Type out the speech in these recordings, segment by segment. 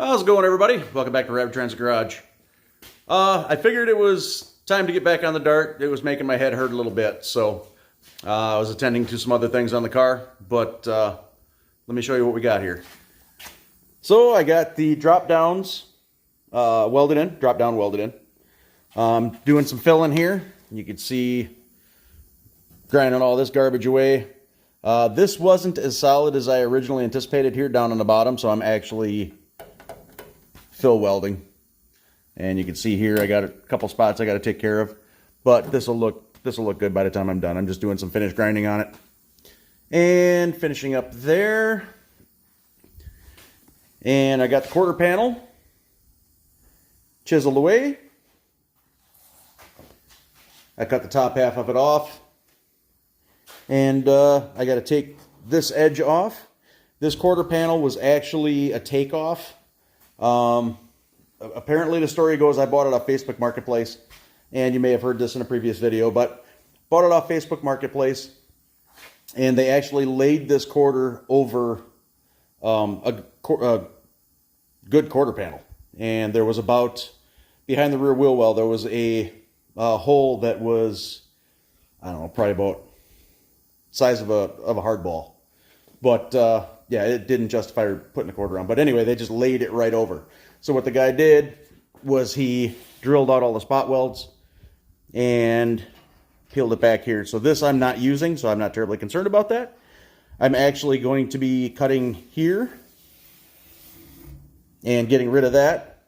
How's it going, everybody? Welcome back to Rapid Transit Garage. I figured it was time to get back on the dart. It was making my head hurt a little bit, so I was attending to some other things on the car, but let me show you what we got here. So I got the drop downs welded in, drop down welded in. Doing some filling here. You can see grinding all this garbage away. This wasn't as solid as I originally anticipated here down on the bottom, so I'm actually fill welding. And you can see here I got a couple spots I got to take care of, but this will look good by the time I'm done. I'm just doing some finish grinding on it and finishing up there. And I got the quarter panel chiseled away. I cut the top half of it off, and I got to take this edge off. This quarter panel was actually a takeoff. Apparently the story goes I bought it off Facebook Marketplace, and you may have heard this in a previous video, but bought it off Facebook Marketplace, and they actually laid this quarter over a good quarter panel. And there was about, behind the rear wheel well, there was a hole that was, I don't know, probably about size of a hard ball. But yeah, it didn't justify putting the quarter on. But anyway, they just laid it right over. So what the guy did was he drilled out all the spot welds and peeled it back here. So this I'm not using, so I'm not terribly concerned about that. I'm actually going to be cutting here and getting rid of that.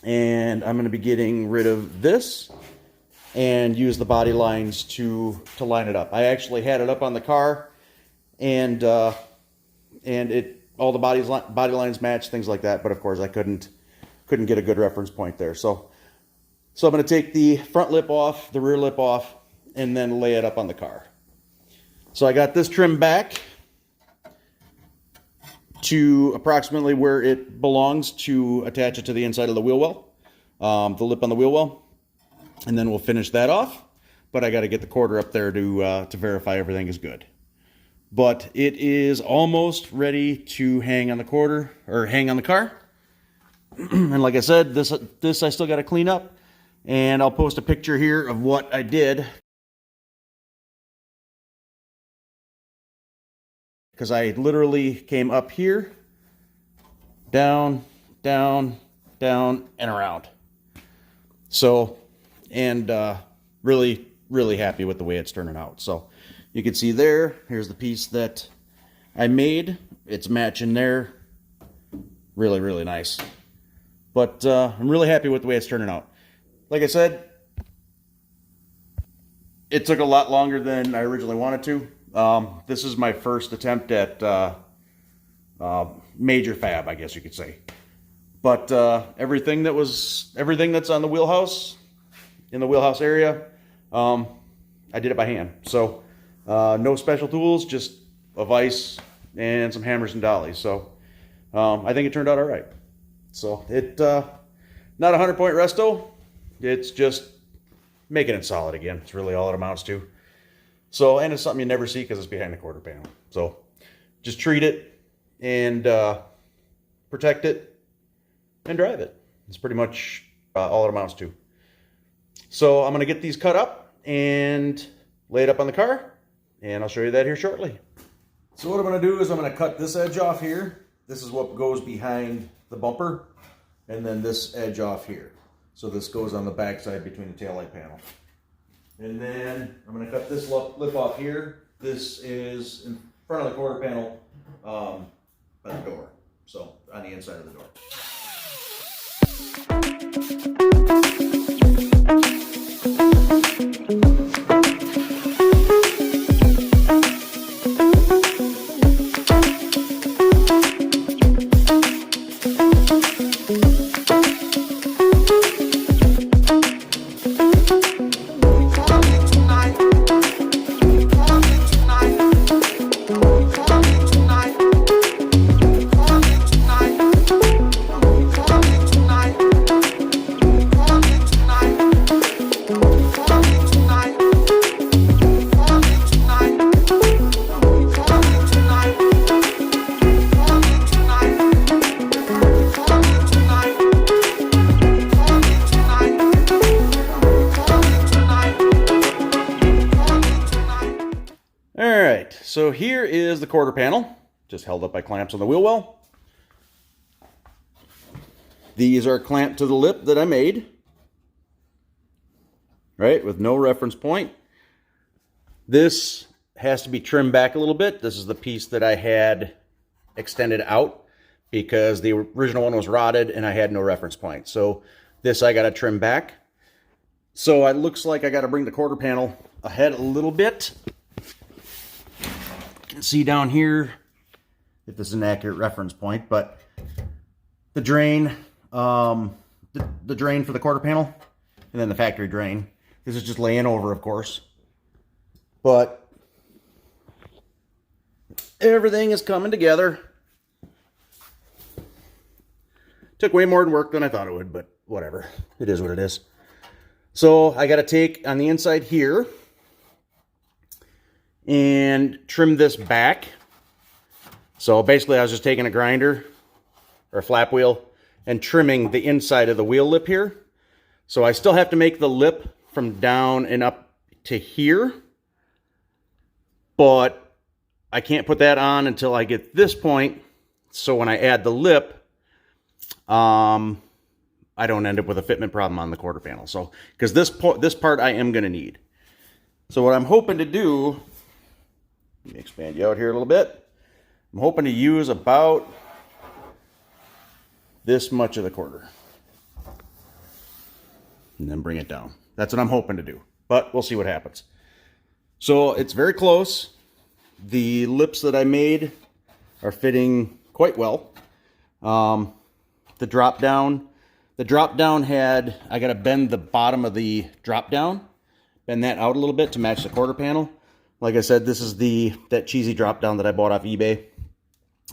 And I'm going to be getting rid of this and use the body lines to line it up. I actually had it up on the car, and all the body lines match, things like that. But of course I couldn't get a good reference point there. So I'm going to take the front lip off, the rear lip off, and then lay it up on the car. So I got this trimmed back to approximately where it belongs to attach it to the inside of the wheel well, the lip on the wheel well, and then we'll finish that off. But I got to get the quarter up there to verify everything is good. But it is almost ready to hang on the quarter, or hang on the car. And like I said, this I still got to clean up, and I'll post a picture here of what I did, because I literally came up here, down, down, down, and around. So, and really, really happy with the way it's turning out. So you can see there, here's the piece that I made. It's matching there. Really, really nice. But I'm really happy with the way it's turning out. Like I said, it took a lot longer than I originally wanted to. This is my first attempt at major fab, I guess you could say. But everything that's on the wheelhouse, in the wheelhouse area, I did it by hand. So no special tools, just a vise and some hammers and dollies. So I think it turned out all right. So it not a 100-point resto. It's just making it solid again. It's really all it amounts to. So, and it's something you never see because it's behind the quarter panel. So just treat it and protect it and drive it. It's pretty much all it amounts to. So I'm going to get these cut up and lay it up on the car, and I'll show you that here shortly. So what I'm going to do is I'm going to cut this edge off here. This is what goes behind the bumper, and then this edge off here. So this goes on the back side between the taillight panel. And then I'm going to cut this lip off here. This is in front of the quarter panel by the door. So on the inside of the door. Tonight so here is the quarter panel, just held up by clamps on the wheel well. These are clamped to the lip that I made, right, with no reference point. This has to be trimmed back a little bit. This is the piece that I had extended out because the original one was rotted and I had no reference point. So this I got to trim back. So it looks like I got to bring the quarter panel ahead a little bit. You can see down here if this is an accurate reference point, but the drain, the drain for the quarter panel, and then the factory drain. This is just laying over, of course. But everything is coming together. Took way more work than I thought it would, but whatever. It is what it is. So I got to take on the inside here and trim this back. So basically I was just taking a grinder or a flap wheel and trimming the inside of the wheel lip here. So I still have to make the lip from down and up to here, but I can't put that on until I get this point. So when I add the lip, I don't end up with a fitment problem on the quarter panel. So, because this part I am going to need. So what I'm hoping to do, let me expand you out here a little bit. I'm hoping to use about this much of the quarter. And then bring it down. That's what I'm hoping to do. But we'll see what happens. So it's very close. The lips that I made are fitting quite well. The drop down had, I got to bend the bottom of the drop down, bend that out a little bit to match the quarter panel. Like I said, this is that cheesy drop down that I bought off eBay,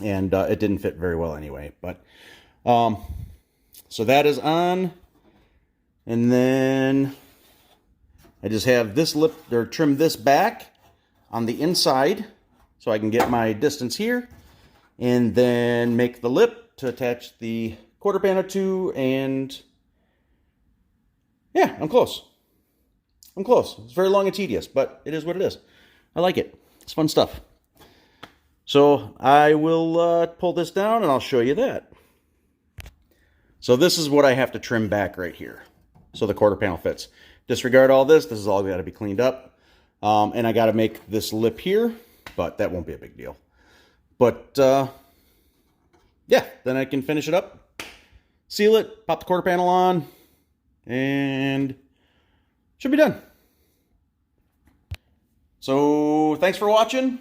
and it didn't fit very well anyway. But so that is on, and then I just have this lip, or trim this back on the inside so I can get my distance here, and then make the lip to attach the quarter panel to, and yeah, I'm close. I'm close. It's very long and tedious, but it is what it is. I like it. It's fun stuff. So I will pull this down and I'll show you that. So this is what I have to trim back right here, so the quarter panel fits. Disregard all this. This is all got to be cleaned up. And I got to make this lip here, but that won't be a big deal. But yeah, then I can finish it up, seal it, pop the quarter panel on, and should be done. So thanks for watching,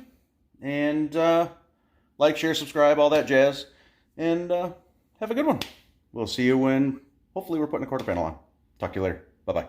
and like, share, subscribe, all that jazz, and have a good one. We'll see you when hopefully we're putting a quarter panel on. Talk to you later. Bye-bye.